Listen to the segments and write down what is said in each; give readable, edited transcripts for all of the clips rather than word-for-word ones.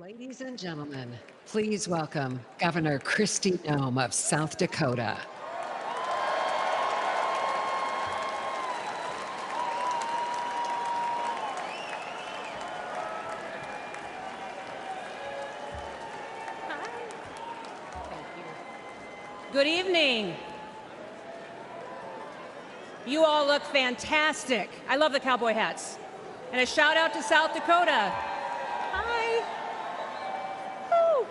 Ladies and gentlemen, please welcome Governor KRISTI Noem of South Dakota. Good evening. You all look fantastic. I love the cowboy hats. And a shout out to South Dakota. Hi. Woo.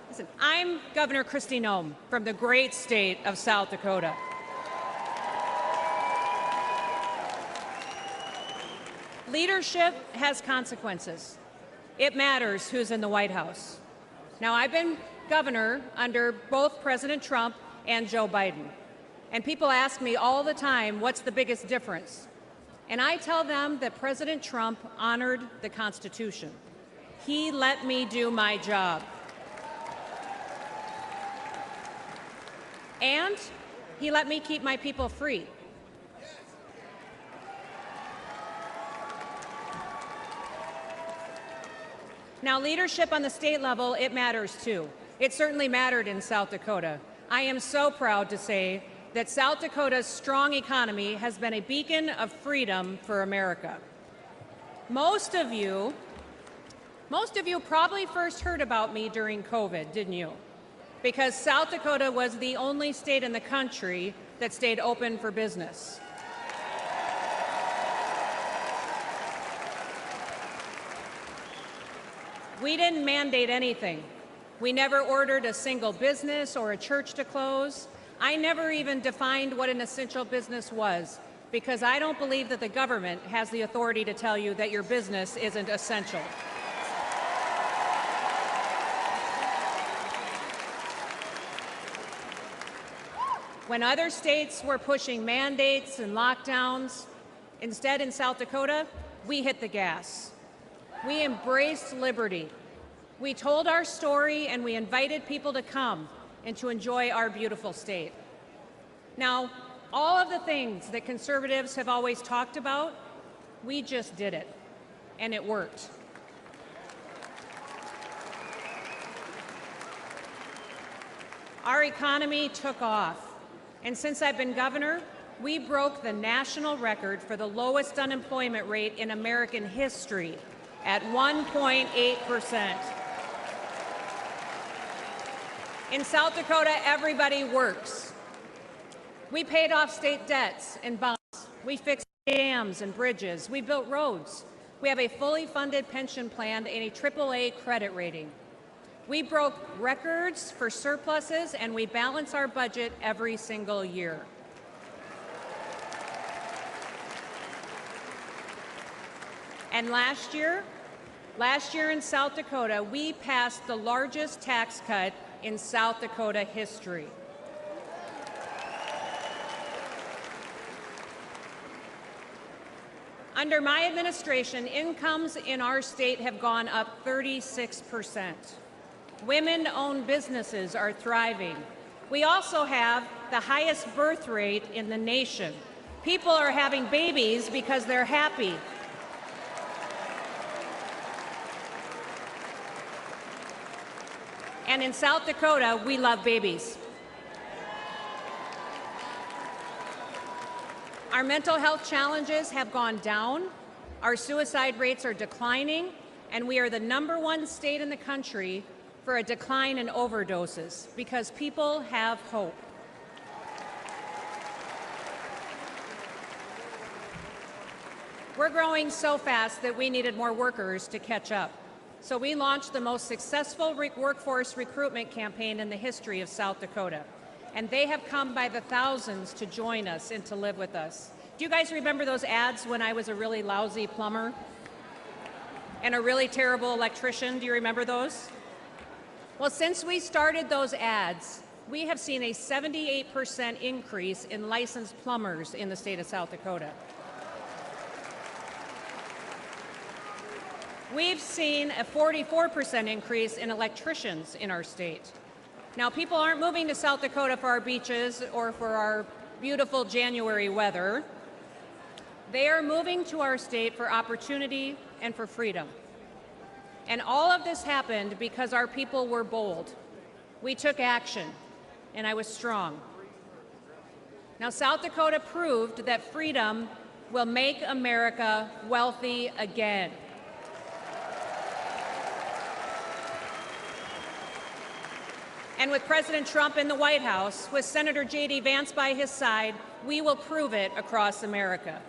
Listen, I'm Governor KRISTI Noem from the great state of South Dakota. Leadership has consequences. It matters who's in the White House. Now, I've been governor under both President Trump and Joe Biden. And people ask me all the time, what's the biggest difference? And I tell them that President Trump honored the Constitution. He let me do my job. And he let me keep my people free. Now, leadership on the state level, it matters too. It certainly mattered in South Dakota. I am so proud to say that South Dakota's strong economy has been a beacon of freedom for America. Most of you probably first heard about me during COVID, didn't you? Because South Dakota was the only state in the country that stayed open for business. We didn't mandate anything. We never ordered a single business or a church to close. I never even defined what an essential business was, because I don't believe that the government has the authority to tell you that your business isn't essential. When other states were pushing mandates and lockdowns, instead in South Dakota, we hit the gas. We embraced liberty. We told our story and we invited people to come and to enjoy our beautiful state. Now, all of the things that conservatives have always talked about, we just did it, and it worked. Our economy took off, and since I've been governor, we broke the national record for the lowest unemployment rate in American history at 1.8%. In South Dakota, everybody works. We paid off state debts and bonds. We fixed dams and bridges. We built roads. We have a fully funded pension plan and a AAA credit rating. We broke records for surpluses, and we balance our budget every single year. And last year in South Dakota, we passed the largest tax cut in South Dakota history. Under my administration, incomes in our state have gone up 36%. Women-owned businesses are thriving. We also have the highest birth rate in the nation. People are having babies because they're happy. And in South Dakota, we love babies. Our mental health challenges have gone down, our suicide rates are declining, and we are the #1 state in the country for a decline in overdoses because people have hope. We're growing so fast that we needed more workers to catch up. So we launched the most successful workforce recruitment campaign in the history of South Dakota. And they have come by the thousands to join us and to live with us. Do you guys remember those ads when I was a really lousy plumber and a really terrible electrician? Do you remember those? Well, since we started those ads, we have seen a 78% increase in licensed plumbers in the state of South Dakota. We've seen a 44% increase in electricians in our state. Now, people aren't moving to South Dakota for our beaches or for our beautiful January weather. They are moving to our state for opportunity and for freedom. And all of this happened because our people were bold. We took action, and I was strong. Now, South Dakota proved that freedom will make America wealthy again. And with President Trump in the White House, with Senator J.D. Vance by his side, we will prove it across America.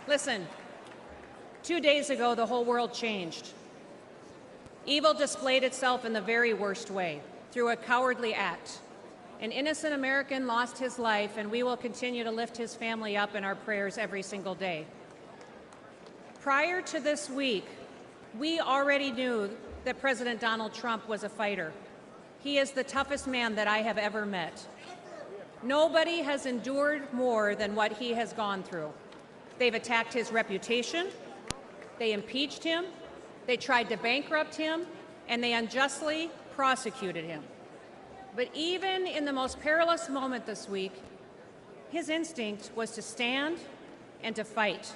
Listen, 2 days ago, the whole world changed. Evil displayed itself in the very worst way, through a cowardly act. An innocent American lost his life, and we will continue to lift his family up in our prayers every single day. Prior to this week, we already knew that President Donald Trump was a fighter. He is the toughest man that I have ever met. Nobody has endured more than what he has gone through. They've attacked his reputation, they impeached him, they tried to bankrupt him, and they unjustly prosecuted him. But even in the most perilous moment this week, his instinct was to stand and to fight.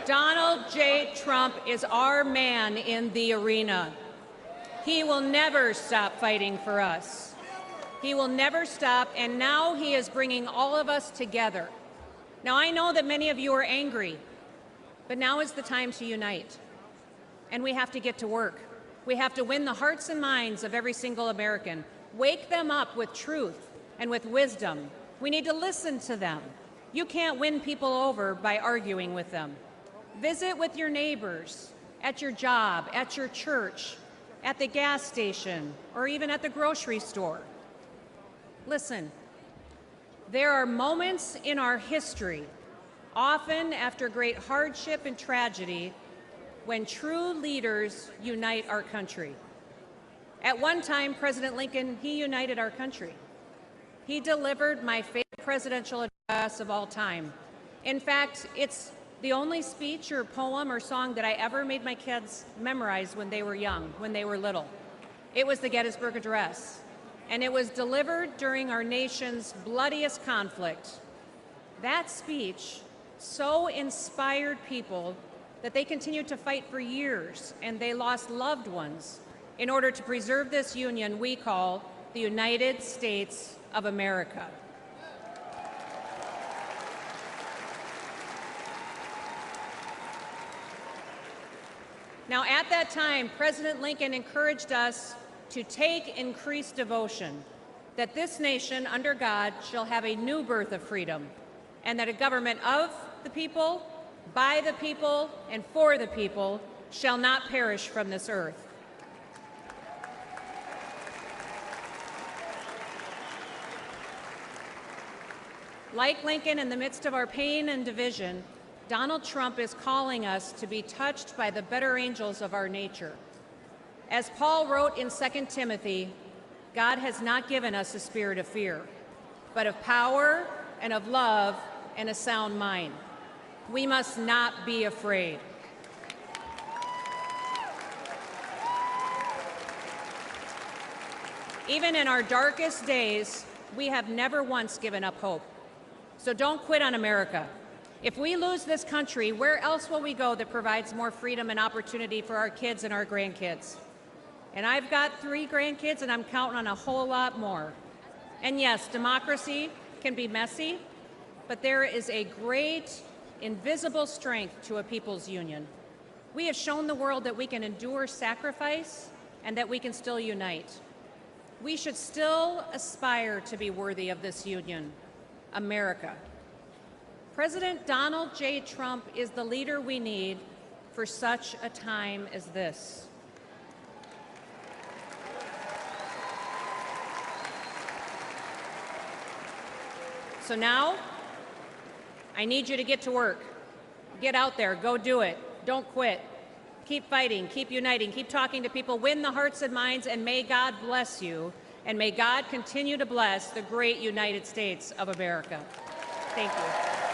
Donald J. Trump is our man in the arena. He will never stop fighting for us. He will never stop, and now he is bringing all of us together. Now, I know that many of you are angry, but now is the time to unite. And we have to get to work. We have to win the hearts and minds of every single American. Wake them up with truth and with wisdom. We need to listen to them. You can't win people over by arguing with them. Visit with your neighbors, at your job, at your church, at the gas station, or even at the grocery store. Listen, there are moments in our history, often after great hardship and tragedy, when true leaders unite our country. At one time, President Lincoln, he united our country. He delivered my favorite presidential address of all time. In fact, it's the only speech or poem or song that I ever made my kids memorize when they were young, when they were little. It was the Gettysburg Address, and it was delivered during our nation's bloodiest conflict. That speech so inspired people that they continued to fight for years, and they lost loved ones in order to preserve this union we call the United States of America. Now, at that time, President Lincoln encouraged us to take increased devotion, that this nation, under God, shall have a new birth of freedom, and that a government of the people, by the people, and for the people shall not perish from this earth. Like Lincoln, in the midst of our pain and division, Donald Trump is calling us to be touched by the better angels of our nature. As Paul wrote in 2 Timothy, God has not given us a spirit of fear, but of power and of love and a sound mind. We must not be afraid. Even in our darkest days, we have never once given up hope. So don't quit on America. If we lose this country, where else will we go that provides more freedom and opportunity for our kids and our grandkids? And I've got 3 grandkids, and I'm counting on a whole lot more. And yes, democracy can be messy, but there is a great invisible strength to a people's union. We have shown the world that we can endure sacrifice and that we can still unite. We should still aspire to be worthy of this union, America. President Donald J. Trump is the leader we need for such a time as this. So now, I need you to get to work. Get out there, go do it. Don't quit. Keep fighting, keep uniting, keep talking to people, win the hearts and minds, and may God bless you, and may God continue to bless the great United States of America. Thank you.